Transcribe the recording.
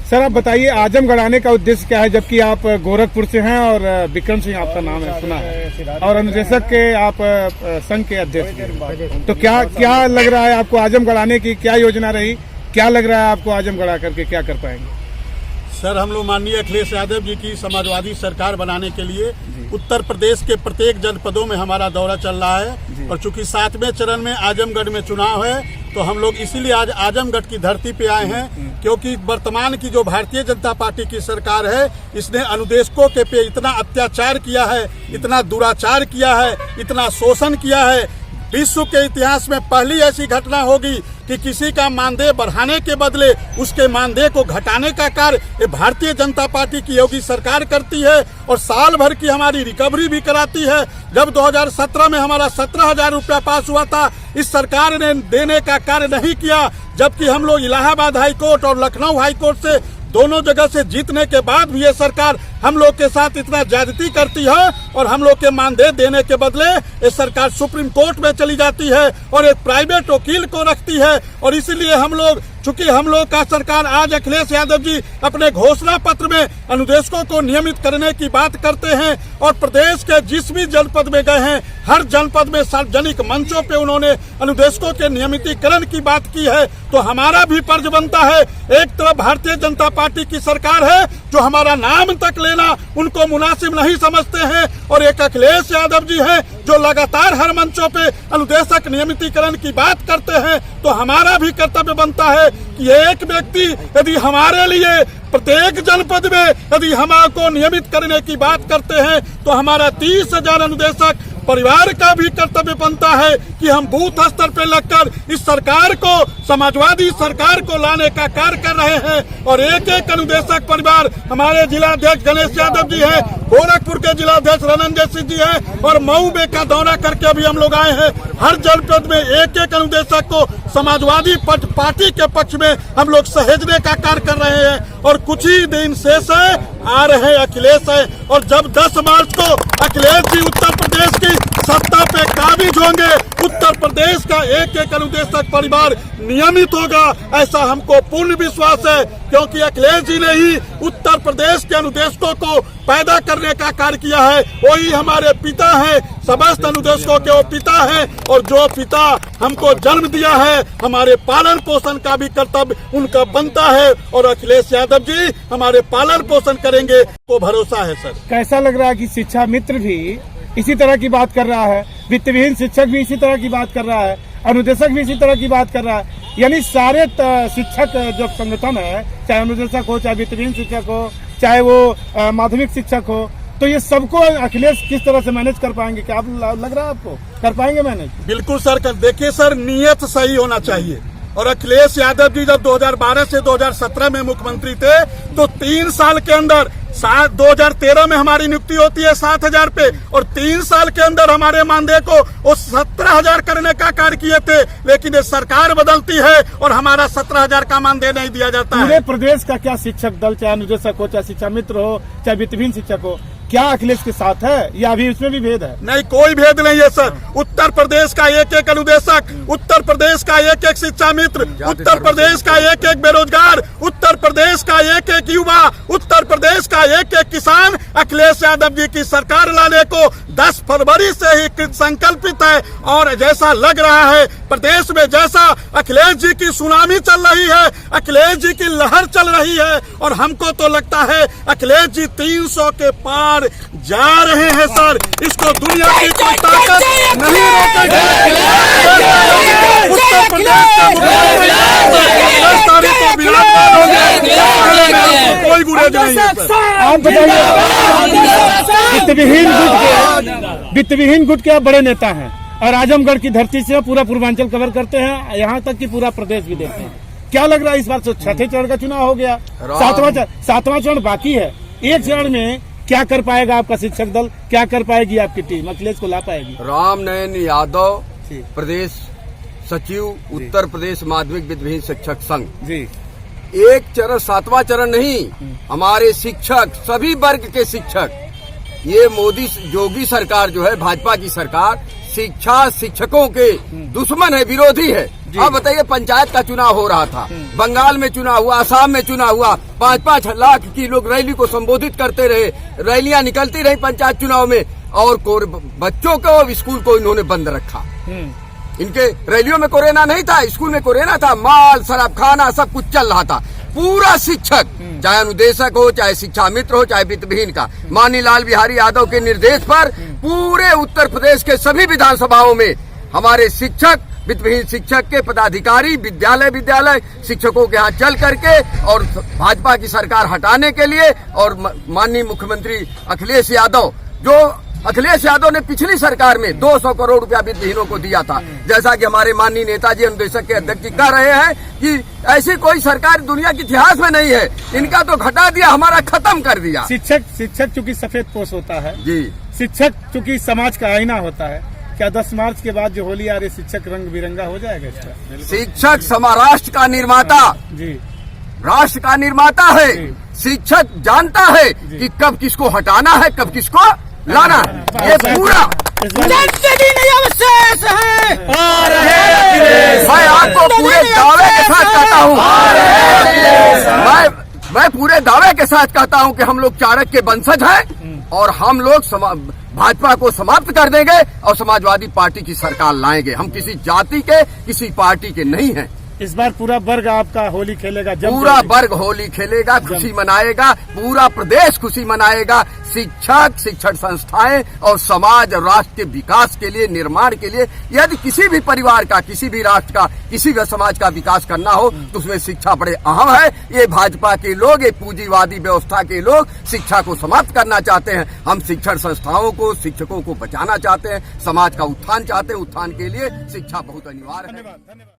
Sir आप बताइए, आजमगढ़ आने का उद्देश्य क्या है, जबकि आप गोरखपुर से हैं और विक्रम सिंह आपका नाम है, सुना है, और अनुदेशक के आप संघ के अध्यक्ष हैं। तो क्या लग रहा है आपको आजमगढ़ आने की क्या योजना रही, क्या लग रहा है आपको आजमगढ़ आकर के क्या कर पाएंगे? सर हम लोग माननीय अखिलेश यादव जी की समाजवादी सरकार बनाने के लिए उत्तर प्रदेश के प्रत्येक जनपदों में हमारा दौरा चल रहा है, और चूंकि 7वें चरण में आजमगढ़ में चुनाव है तो हम लोग इसीलिए आज आजमगढ़ की धरती पे आए हैं, क्योंकि वर्तमान की जो भारतीय जनता पार्टी की सरकार है इसने अनुदेशकों के पे इतना अत्याचार किया है, इतना दुराचार किया है, इतना शोषण किया है। विश्व के इतिहास में पहली ऐसी घटना होगी कि किसी का मानदेय बढ़ाने के बदले उसके मानदेय को घटाने का कार्य ये भारतीय जनता पार्टी की योगी सरकार करती है, और साल भर की हमारी रिकवरी भी कराती है। जब 2017 में हमारा 17,000 रुपया पास हुआ था, इस सरकार ने देने का कार्य नहीं किया, जबकि हम लोग इलाहाबाद हाईकोर्ट और लखनऊ हाईकोर्ट से दोनों जगह से जीतने के बाद भी ये सरकार हम लोग के साथ इतना ज्यादती करती है, और हम लोग के मानदेय देने के बदले ये सरकार सुप्रीम कोर्ट में चली जाती है और एक प्राइवेट वकील को रखती है। और इसीलिए हम लोग, चूंकि हम लोग का सरकार आज अखिलेश यादव जी अपने घोषणा पत्र में अनुदेशकों को नियमित करने की बात करते हैं, और प्रदेश के जिस भी जनपद में गए हैं हर जनपद में सार्वजनिक मंचों पे उन्होंने अनुदेशकों के नियमितीकरण की बात की है, तो हमारा भी फर्ज बनता है। एक तरफ भारतीय जनता पार्टी की सरकार है जो हमारा नाम तक लेना उनको मुनासिब नहीं समझते हैं, और एक अखिलेश यादव जी हैं जो लगातार हर मंचों पे अनुदेशक नियमितीकरण की बात करते हैं। तो हमारा भी कर्तव्य बनता है कि एक व्यक्ति यदि हमारे लिए प्रत्येक जनपद में यदि हमको नियमित करने की बात करते हैं तो हमारा 30,000 अनुदेशक परिवार का भी कर्तव्य बनता है कि हम बूथ स्तर पर लगकर इस सरकार को, समाजवादी सरकार को लाने का कार्य कर रहे हैं। और एक एक अनुदेशक परिवार, हमारे जिलाध्यक्ष गणेश यादव जी हैं, गोरखपुर के जिलाध्यक्ष रनंजय सिंह जी हैं, और मऊ में का दौरा करके अभी हम लोग आए हैं। हर जनपद में एक एक अनुदेशक को समाजवादी पार्टी के पक्ष में हम लोग सहेजने का कार्य कर रहे हैं, और कुछ ही दिन शेष है, आ रहे अखिलेश है, और जब 10 मार्च को अखिलेश जी उत्तर प्रदेश की सत्ता पे काबिज होंगे, उत्तर प्रदेश का एक एक अनुदेशक परिवार नियमित होगा, ऐसा हमको पूर्ण विश्वास है, क्योंकि अखिलेश जी ने ही उत्तर प्रदेश के अनुदेशकों को पैदा करने का कार्य किया है। वही हमारे पिता हैं, समस्त अनुदेशकों के वो पिता हैं, और जो पिता हमको जन्म दिया है हमारे पालन पोषण का भी कर्तव्य उनका बनता है, और अखिलेश यादव जी हमारे पालन पोषण करेंगे तो भरोसा है। सर कैसा लग रहा है कि शिक्षा मित्र भी इसी तरह की बात कर रहा है, वित्त विहीन शिक्षक भी इसी तरह की बात कर रहा है, अनुदेशक भी इसी तरह की बात कर रहा है, यानी सारे शिक्षक जो संगठन है, चाहे अनुदेशक हो, चाहे वित्त विहीन शिक्षक हो, चाहे वो माध्यमिक शिक्षक हो, तो ये सबको अखिलेश किस तरह से मैनेज कर पाएंगे? क्या लग रहा है आपको कर पाएंगे मैनेज? बिल्कुल सर, देखिए सर, नियत सही होना चाहिए। और अखिलेश यादव जी जब 2012 से 2017 में मुख्यमंत्री थे तो 3 साल के अंदर 2013 में हमारी नियुक्ति होती है 7,000 पे, और 3 साल के अंदर हमारे मानदेय को वो 17,000 करने का कार्य किए थे। लेकिन ये सरकार बदलती है और हमारा 17,000 का मानदेय नहीं दिया जाता है। पूरे प्रदेश का क्या शिक्षक दल, चाहे अनुदेशक हो, चाहे शिक्षा मित्र हो, चाहे वित्तहीन शिक्षक हो, क्या अखिलेश के साथ है या अभी उसमें भी भेद है? नहीं, कोई भेद नहीं है सर। उत्तर प्रदेश का एक एक अनुदेशक, उत्तर प्रदेश का एक एक शिक्षा मित्र, उत्तर प्रदेश का एक एक बेरोजगार, उत्तर प्रदेश का एक एक युवा, उत्तर प्रदेश का एक एक किसान अखिलेश यादव जी की सरकार लाने को 10 फरवरी से ही संकल्पित है। और जैसा लग रहा है प्रदेश में जैसा अखिलेश जी की सुनामी चल रही है, अखिलेश जी की लहर चल रही है, और हमको तो लगता है अखिलेश जी 300 के पार जा रहे हैं सर। इसको दुनिया की कोई ताकत नहीं रोकेगी। उत्तर प्रदेश का कोई गुरेज नहीं है सर। आप बताइए, वित्तविहीन गुट के आप बड़े नेता हैं, और आजमगढ़ की धरती से पूरा पूर्वांचल कवर करते हैं, यहाँ तक कि पूरा प्रदेश भी देखते हैं। क्या लग रहा है इस बार? 6ठे चरण का चुनाव हो गया, 7वां चरण बाकी है। एक चरण में क्या कर पाएगा आपका शिक्षक दल, क्या कर पाएगी आपकी टीम, अखिलेश को ला पाएगी? राम नयन यादव, प्रदेश सचिव, उत्तर प्रदेश माध्यमिक वित्तहीन शिक्षक संघ जी। एक चरण, 7वां चरण नहीं, हमारे शिक्षक, सभी वर्ग के शिक्षक, ये मोदी योगी सरकार जो है, भाजपा की सरकार, शिक्षा शिक्षकों के दुश्मन है, विरोधी है। अब बताइए, पंचायत का चुनाव हो रहा था, बंगाल में चुनाव हुआ, असम में चुनाव हुआ, 5-5 लाख की लोग रैली को संबोधित करते रहे, रैलियां निकलती रही पंचायत चुनाव में, और बच्चों को स्कूल को इन्होंने बंद रखा। इनके रैलियों में कोरोना नहीं था, स्कूल में कोरोना था, माल शराब खाना सब कुछ चल रहा था। पूरा शिक्षक, चाहे अनुदेशक हो, चाहे शिक्षा मित्र हो, चाहे वित्तविहीन का, माननीय लाल बिहारी यादव के निर्देश पर पूरे उत्तर प्रदेश के सभी विधानसभाओं में हमारे शिक्षक, वित्तविहीन शिक्षक के पदाधिकारी विद्यालय शिक्षकों के यहाँ चल करके और भाजपा की सरकार हटाने के लिए, और माननीय मुख्यमंत्री अखिलेश यादव ने पिछली सरकार में 200 करोड़ रुपया वित्तविहीनों को दिया था। जैसा कि हमारे माननीय नेताजी अनुदेशक के अध्यक्ष जी कह रहे हैं कि ऐसी कोई सरकार दुनिया के इतिहास में नहीं है, इनका तो घटा दिया, हमारा खत्म कर दिया। शिक्षक चूंकि सफेद पोष होता है जी, शिक्षक चूंकि समाज का आईना होता है, क्या 10 मार्च के बाद जो होली आ रही शिक्षक रंग बिरंगा हो जाएगा इसका? शिक्षक राष्ट्र का निर्माता जी, राष्ट्र का निर्माता है। शिक्षक जानता है कि कब किसको हटाना है, कब किसको लाना है। ये पूरा अवशेष है। मैं आपको पूरे दावे के साथ कहता हूँ, मैं पूरे दावे के साथ कहता हूँ कि हम लोग चाणक्य के वंशज हैं और हम लोग भाजपा को समाप्त कर देंगे और समाजवादी पार्टी की सरकार लाएंगे। हम किसी जाति के, किसी पार्टी के नहीं हैं। इस बार पूरा वर्ग आपका होली खेलेगा, पूरा वर्ग होली खेलेगा, खुशी मनाएगा, पूरा प्रदेश खुशी मनाएगा। शिक्षक, शिक्षण संस्थाएं और समाज और राष्ट्र के विकास के लिए, निर्माण के लिए, यदि किसी भी परिवार का, किसी भी राष्ट्र का, किसी भी समाज का विकास करना हो तो उसमें शिक्षा बड़े अहम है। ये भाजपा के लोग, ये पूंजीवादी व्यवस्था के लोग शिक्षा को समाप्त करना चाहते हैं। हम शिक्षण संस्थाओं को, शिक्षकों को बचाना चाहते हैं, समाज का उत्थान चाहते हैं। उत्थान के लिए शिक्षा बहुत अनिवार्य है।